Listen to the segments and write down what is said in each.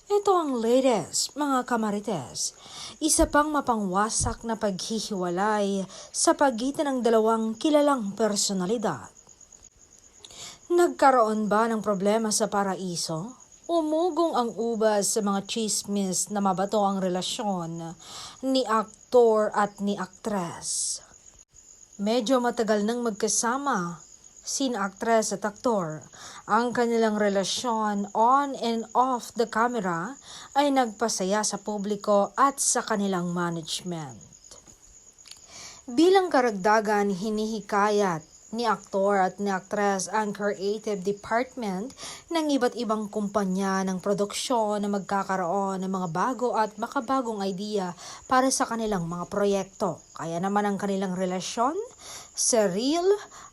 Ito ang latest, mga kamarites. Isa pang mapangwasak na paghihiwalay sa pagitan ng dalawang kilalang personalidad. Nagkaroon ba ng problema sa paraiso? Umugong ang ubas sa mga chismis na mabato ang relasyon ni aktor at ni aktres. Medyo matagal nang magkasama sina aktres at aktor. Ang kanilang relasyon on and off the camera ay nagpasaya sa publiko at sa kanilang management. Bilang karagdagan, hinihikayat ni aktor at ni aktres ang creative department ng iba't ibang kumpanya ng produksyon na magkakaroon ng mga bago at makabagong idea para sa kanilang mga proyekto. Kaya naman ang kanilang relasyon sa real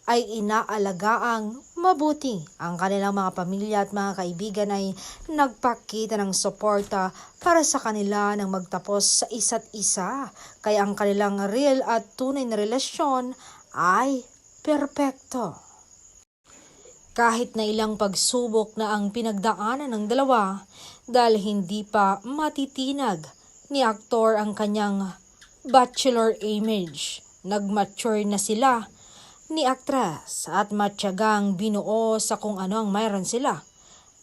ay inaalagaang mabuti. Ang kanilang mga pamilya at mga kaibigan ay nagpakita ng suporta para sa kanila nang magtapos sa isa't isa. Kaya ang kanilang real at tunay na relasyon ay perpekto. Kahit na ilang pagsubok na ang pinagdaanan ng dalawa dahil hindi pa matitinag ni aktor ang kanyang bachelor image. Nag-mature na sila ni aktres at matyagang binuo sa kung ano ang mayroon sila.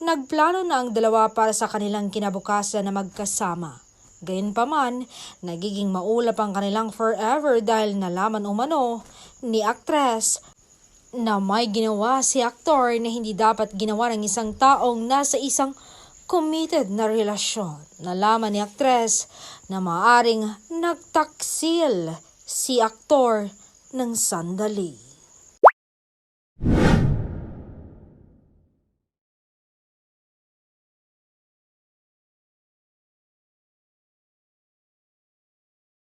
Nagplano na ang dalawa para sa kanilang kinabukasan na magkasama. Gayunpaman, nagiging maulap ang kanilang forever dahil nalaman umano ni aktres na may ginawa si aktor na hindi dapat ginawa ng isang taong nasa isang committed na relasyon. Nalaman ni aktres na maaring nagtaksil si aktor ng sandali.